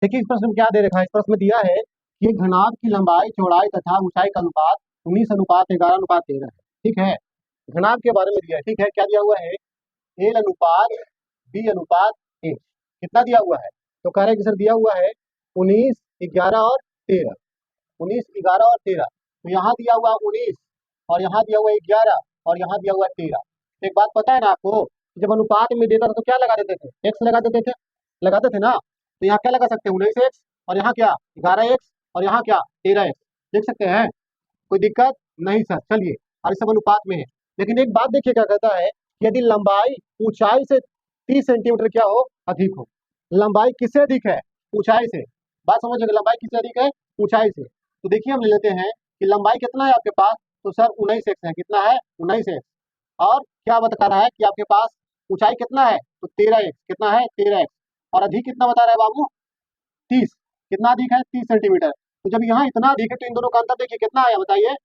देखिए इस प्रश्न में क्या दे रखा है, इस प्रश्न में दिया है कि एक घनाभ की लंबाई चौड़ाई तथा ऊंचाई का अनुपात 19:11:13 है। ठीक है, घनाभ के बारे में दिया है। ठीक है, क्या दिया हुआ है, एल अनुपात बी अनुपात ए। कितना दिया हुआ है, तो कह रहे हैं कि सर दिया हुआ है 19, 11 और 13। 19, 11 और 13, तो यहाँ दिया हुआ 19 और यहाँ दिया हुआ 11 और यहाँ दिया हुआ 13। एक बात पता है ना आपको, जब अनुपात में देता था तो क्या लगा देते थे, एक्स लगा देते थे, लगाते थे ना। तो यहाँ क्या लगा सकते हैं, 19x और यहाँ क्या 11x और यहाँ क्या 13x, देख सकते हैं, कोई दिक्कत नहीं सर। चलिए, और ये सब अनुपात में है। लेकिन एक बात देखिए क्या कहता है, यदि लंबाई ऊंचाई से 30 सेंटीमीटर क्या हो, अधिक हो। लंबाई किससे अधिक है, ऊंचाई से। बात समझिए, लंबाई किससे अधिक है, ऊंचाई से। तो देखिए हम ले लेते हैं कि लंबाई कितना है आपके पास, तो सर 19x है। कितना है, 19x। और क्या बता रहा है कि आपके पास ऊंचाई कितना है, तो 13x। कितना है, 13x। और अधिक कितना बता रहा है बाबू, 30। कितना अधिक है, 30 सेंटीमीटर। तो जब यहाँ इतना अधिक है तो इन दोनों का अंतर देखिए कितना आया, बताइए।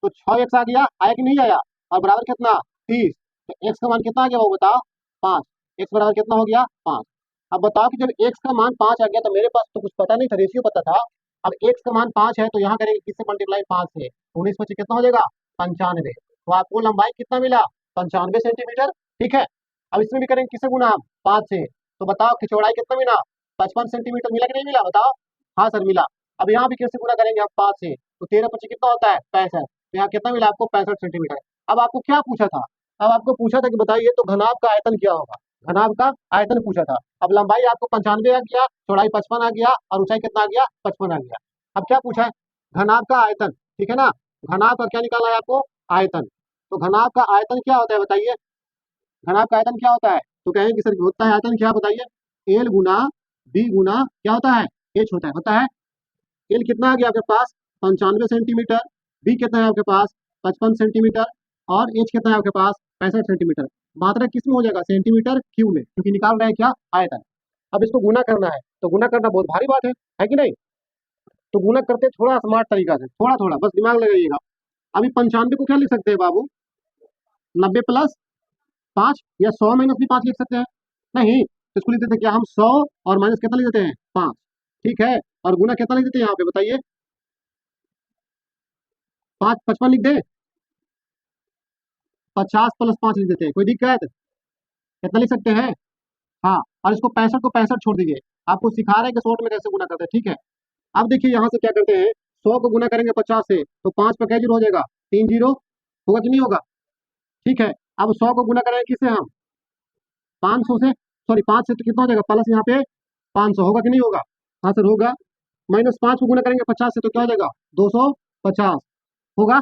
तो 6x आ गया, आया कि नहीं आया, और बराबर कितना 30। तो x का मान कितना आ गया वो बताओ, 5। x बराबर कितना हो गया, 5। अब बताओ कि जब x का मान 5 आ गया तो मेरे पास तो कुछ पता नहीं था, रेशियो पता था। अब x का मान 5 है तो यहाँ करेंगे किससे मल्टीप्लाई, 5 से। 19 25 कितना हो जाएगा, 95। तो आपको लंबाई कितना मिला, 95 सेंटीमीटर। ठीक है, अब इसमें भी करेंगे किससे गुना, 5 से। तो बताओ कि चौड़ाई कितना मिला, 55 सेंटीमीटर। मिला कि नहीं मिला, बताओ। हाँ सर मिला। अब यहाँ भी किससे गुना करेंगे हम, 5 से। तो 13 25 कितना होता है, 65। तो यहाँ कितना मिला आपको, 65 सेंटीमीटर। अब आपको क्या पूछा था, अब आपको पूछा था कि बताइए तो घनाभ का आयतन क्या होगा, घनाभ का आयतन पूछा था। अब लंबाई आपको 95 आ गया, चौड़ाई 55 आ गया और ऊंचाई कितना आ गया, 55 आ गया। अब क्या पूछा है, घनाभ का आयतन। ठीक है ना, घनाभ का क्या निकालना है आपको, आयतन। तो घनाभ का आयतन क्या होता है बताइए, घनाभ का आयतन क्या होता है। तो कहेंगे कि सर होता है आयतन क्या, बताइए। एल गुना बी गुना क्या होता है, एच होता है। एल कितना आ गया आपके पास, 95 सेंटीमीटर। बी कितना है आपके पास, 55 सेंटीमीटर। और एच कितना है आपके पास, 65 सेंटीमीटर। मात्रा किस में हो जाएगा, सेंटीमीटर क्यूब में, क्योंकि निकाल रहे हैं क्या, आयतन। अब इसको गुना करना है, तो गुना करना बहुत भारी बात है कि नहीं। तो गुना करते थोड़ा स्मार्ट तरीका से, थोड़ा थोड़ा बस दिमाग लगाइएगा। अभी 95 को क्या लिख सकते हैं बाबू, 90 प्लस 5, या 100 माइनस भी 5 लिख सकते हैं। नहीं, तो इसको लिख देते हैं क्या हम, 100 और माइनस कितना लिख देते हैं, 5। ठीक है, और गुना कितना लिख देते हैं यहाँ पे बताइए, 5 55 लिख दे, 50 प्लस 5 लिख देते हैं, कोई दिक्कत, कितना लिख सकते हैं। हाँ, और इसको 65 को 65 छोड़ दीजिए। आपको सिखा रहे हैं कि शॉर्ट में कैसे गुना करते हैं। ठीक है, अब देखिए यहाँ से क्या करते हैं, 100 को गुना करेंगे 50 से, तो 5 पर क्या जीरो हो जाएगा, 3 जीरो होगा कि नहीं होगा। ठीक है, अब 100 को गुना करेंगे किससे हम, 500 से, सॉरी 5 से, तो कितना हो जाएगा, प्लस यहाँ पे 500 होगा कि नहीं होगा। हाँ सर होगा। माइनस 5 को गुना करेंगे 50 से, तो क्या हो जाएगा, 250 होगा।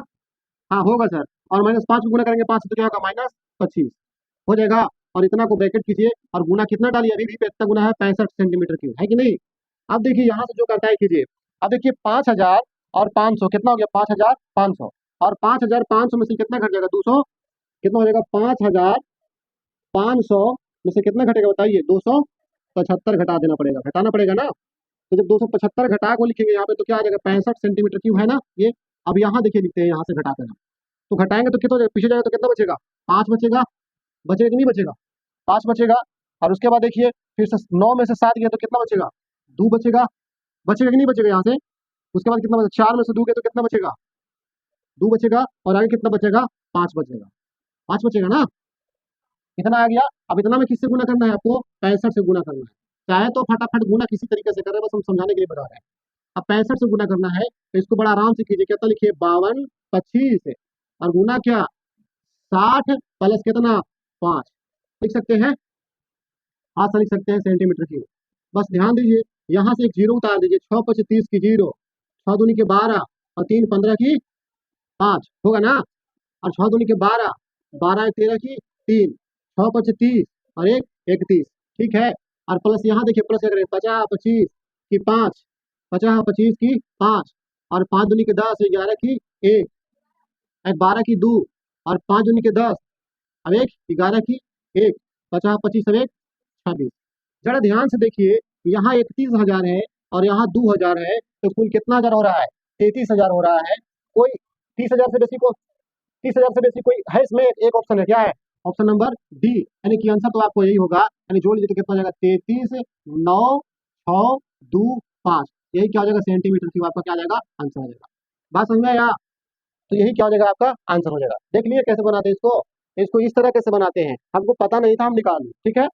हाँ होगा सर। और माइनस 5 को गुना करेंगे 5 से, तो क्या होगा, -25 हो जाएगा। और इतना को ब्रैकेट कीजिए और गुना कितना डालिए, अभी भी इतना गुना है 65 सेंटीमीटर क्यूब, है कि नहीं। अब देखिए यहाँ से जो करता है कीजिए। अब देखिए 5000 और 500 कितना हो गया, 5500। और 5500 में से कितना घट जाएगा, 200। कितना हो जाएगा, 5500 में से कितना घटेगा बताइए, 275 घटा देना पड़ेगा, घटाना पड़ेगा ना। तो जब 275 घटा को लिखेंगे यहाँ पे तो क्या आ जाएगा, 65 सेंटीमीटर क्यूब है ना ये। अब यहाँ देखिए लिखते हैं, यहाँ से घटाते हैं, तो घटाएंगे तो कितना हो जाएगा, पीछे जाएगा तो कितना बचेगा, 5 बचेगा। बचेगा कि नहीं बचेगा, 5 बचेगा। और उसके बाद देखिए फिर से 9 में से 7 गया तो कितना बचेगा, 2 बचेगा। बचेगा कि नहीं बचेगा यहाँ से। उसके बाद कितना बचेगा, 4 में से 2 गया तो कितना बचेगा, 2 बचेगा। और आगे कितना बचेगा, 5 बचेगा, 5 बचेगा ना। इतना आ गया। अब इतना में किससे गुना करना है आपको, 65 से गुना करना है। चाहे तो फटाफट गुना किसी तरीके से करें, बस हम समझाने के लिए बता रहे हैं। अब 65 से गुना करना है तो इसको बड़ा आराम से कीजिए, कितना लिखिए, 52 25 और गुना क्या, 60 प्लस कितना, 5 लिख सकते हैं। हाँ सर लिख सकते हैं, सेंटीमीटर क्यूब। बस ध्यान दीजिए, यहाँ से एक जीरो उतार दीजिए, 6 5 30 की जीरो, 6 दूनी के 12 और 3 15 की 5 होगा ना। और 6 दूनी के 12, 12 एक 13 की 3, 6 5 30 और 1 31। ठीक है, और प्लस यहाँ देखिए, प्लस क्या करें, 50 25 की 5, 50 25 की 5 और 5 दूनी के 10, 11 की 1, 12 की 2 और 5 दूनी के 10, अब 1 11 की 1, 50 25 और 1 26। जरा ध्यान से देखिए, यहाँ 31,000 है और यहाँ 2,000 है, तो कुल कितना हजार हो रहा है, 33,000 हो रहा है। कोई 30,000 से बेसी को, 30,000 से बेसी कोई है इसमें, एक ऑप्शन है, क्या है, ऑप्शन नंबर डी। यानी कि आंसर तो आपको यही होगा, यानी जोड़ लीजिए तो कितना हो जाएगा, 33 9 6 2 5, यही क्या हो जाएगा सेंटीमीटर क्यूब, आपका क्या आ जाएगा आंसर हो जाएगा। बात समझ में आया? तो यही क्या हो जाएगा आपका आंसर हो जाएगा। देख लिए कैसे बनाते हैं इसको, इसको इस तरह कैसे बनाते हैं, हमको पता नहीं था, हम निकाल लिए, ठीक है।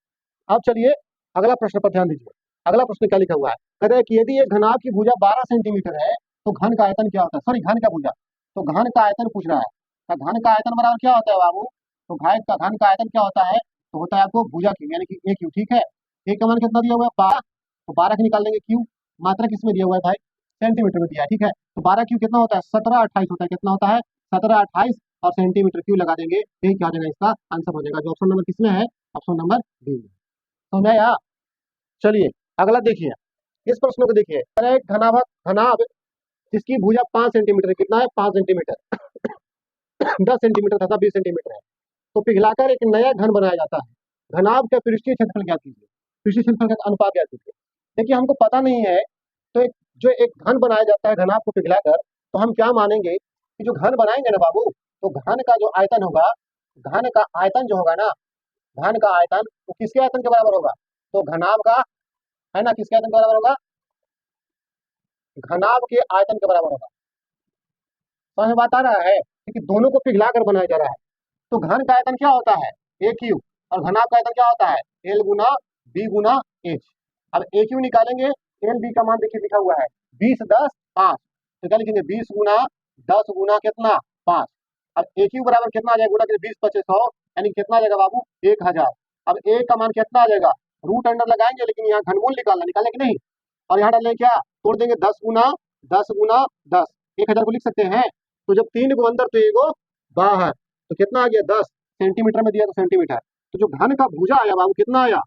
अब चलिए अगला प्रश्न पर ध्यान दीजिए। अगला प्रश्न क्या लिखा हुआ है, कहते हैं कि यदि एक घनाभ की भुजा 12 सेंटीमीटर है तो घन का आयतन क्या होता है, सॉरी घन का भुजा, तो घन का आयतन पूछ रहा है। तो घन का आयतन बराबर क्या होता है बाबू, तो घन का आयतन क्या होता है, तो होता है आपको भुजा क्यू यानी कि ए क्यू, ठीक है। ए का मान कितना दिया हुआ है 12, तो 12 की निकाल लेंगे क्यू, मात्रा किसमें दिया हुआ है भाई, सेंटीमीटर में दिया है, ठीक है। तो 12 क्यू कितना होता है 17 28 होता है, कितना होता है 17 28, और सेंटीमीटर क्यू लगा देंगे, यही क्या हो जाएगा इसका आंसर हो जाएगा, जो ऑप्शन नंबर किसमें है, ऑप्शन नंबर बी में। समझ आया? चलिए अगला देखिए, इस प्रश्न को देखिए, एक घनाभ जिसकी भुजा 5 सेंटीमीटर, कितना है 5 सेंटीमीटर 10 सेंटीमीटर तथा 20 सेंटीमीटर है, तो पिघलाकर एक नया घन बनाया जाता है। घनाभ का पृष्ठीय क्षेत्रफल ज्ञात कीजिए, पृष्ठीय क्षेत्रफल का अनुपात ज्ञात कीजिए। देखिए हमको पता नहीं है, तो जो एक घन बनाया जाता है घनाभ को पिघलाकर, तो हम क्या मानेंगे कि जो घन बनाएंगे ना बाबू, तो घन का जो आयतन होगा, घन का आयतन जो होगा ना, घन का आयतन वो किसके आयतन के बराबर होगा, तो घनाभ का, है ना, किसके आयतन के बराबर होगा, घनाभ के आयतन के बराबर होगा। समझ बात आ रहा है, क्योंकि दोनों को पिघला कर बनाया जा रहा है। तो घन का आयतन क्या होता है ए क्यू, और घनाभ का आयतन क्या होता है एल गुना बी गुना एच। अब ए क्यू निकालेंगे, एल बी का मान देखिए लिखा हुआ है 20 10 5, तो क्या लिखेंगे 20 गुना 10 गुना कितना 5। अब ए क्यू बराबर कितना आ जाएगा, गुना 20 25 100, यानी कितना आ जाएगा बाबू 1000। अब ए का मान कितना आ जाएगा, रूट अंडर लगाएंगे, लेकिन यहाँ घनमूल निकालना, निकालेंगे नहीं, और यहाँ डालेंगे क्या, तोड़ देंगे 10 गुना 10 गुना 10, 1000 को लिख सकते हैं। तो जब 3 को अंदर तो एगो बाहर, तो कितना आ गया 10 सेंटीमीटर में दिया तो सेंटीमीटर, तो जो घन का भुजा आया बाबू कितना आया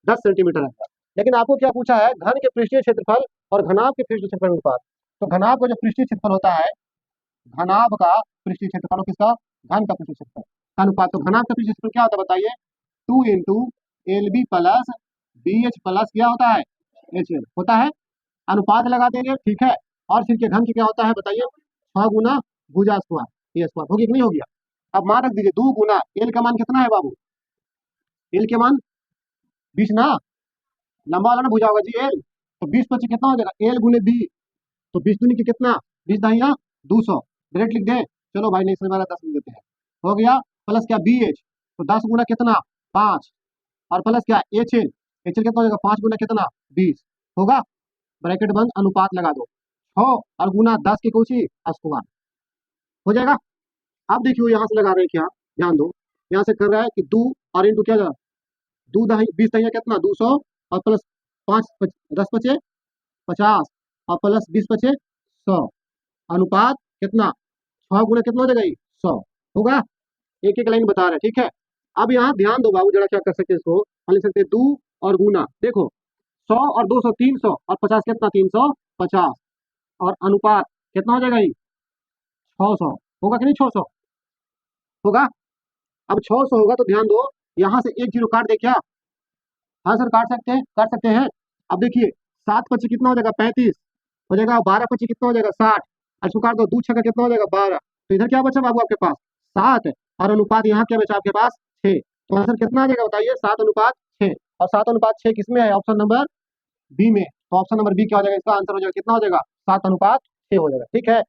10 सेंटीमीटर आया। लेकिन आपको क्या पूछा है, घन के पृष्ठीय क्षेत्रफल और घनाभ के पृष्ठीय क्षेत्रफल अनुपात। तो घनाभ का जो पृष्ठीय क्षेत्रफल होता है, घनाभ का पृष्ठीय क्षेत्रफल और किसका, घन का पृष्ठीय क्षेत्रफल का अनुपात। तो घनाभ का पृष्ठीय क्षेत्रफल क्या होता है बताइए, 2 into L B plus B H plus क्या होता है एच एल होता है, अनुपात लगा देंगे, ठीक है। और फिर के घन की क्या होता है बताइए 6 गुना भुजा स्क्वायर, ये स्क्वायर हो गया कि नहीं हो गया। अब मान रख दीजिए 2 गुना एल का मान कितना है बाबू, एल के मान 20 ना, लंबा वाला ना भुजा होगा जी एल, तो 20 25 कितना हो जाएगा एल गुने बी, तो 20 दूनी की कितना 20 दाहिया 200, डायरेक्ट लिख दे, चलो भाई नहीं समझ वाला 10 लिख देते हैं, हो गया। प्लस क्या बी एच, तो 10 गुना कितना 5, और प्लस क्या एच एल, एच एल कितना हो जाएगा 5 गुना कितना 20 होगा, ब्रैकेट बंद, अनुपात लगा दो 6 और गुना 10 की कोसी स्क्वायर हो जाएगा। अब देखियो यहाँ से लगा रहे हैं क्या, ध्यान दो, यहाँ से कर रहा है कि 2 और इंटू क्या, 2 दही 20 दही कितना 200, और प्लस 5 10 बचे 50, और प्लस 20 बचे 100, अनुपात कितना 6 गुना कितना हो जाएगा 100 होगा। एक एक लाइन बता रहे हैं, ठीक है। अब यहाँ ध्यान दो बाबू, जरा क्या कर सकते हैं इसको, हम लिख सकते हैं 2 और गुना, देखो 100 और 200 300, और 50 कितना 350, और अनुपात कितना हो जाएगा 600 होगा कि नहीं, 600 होगा। अब 600 होगा तो ध्यान दो, यहाँ से एक जीरो काट दे क्या, हाँ सर काट सकते हैं, काट सकते हैं। अब देखिए 7 25 कितना हो जाएगा 35 हो जाएगा, 12 25 कितना हो जाएगा 60, इसको काट दो 2 6 का कितना हो जाएगा 12, तो इधर क्या बचा बाबू आपके पास 7, और अनुपात यहाँ क्या बचा आपके पास 6, तो आंसर कितना आ जाएगा बताइए 7 अनुपात 6, और 7 अनुपात 6 किसमें है, ऑप्शन नंबर बी में। तो ऑप्शन नंबर बी क्या हो जाएगा, इसका आंसर हो जाएगा कितना हो जाएगा 7 अनुपात 6 हो जाएगा, ठीक है।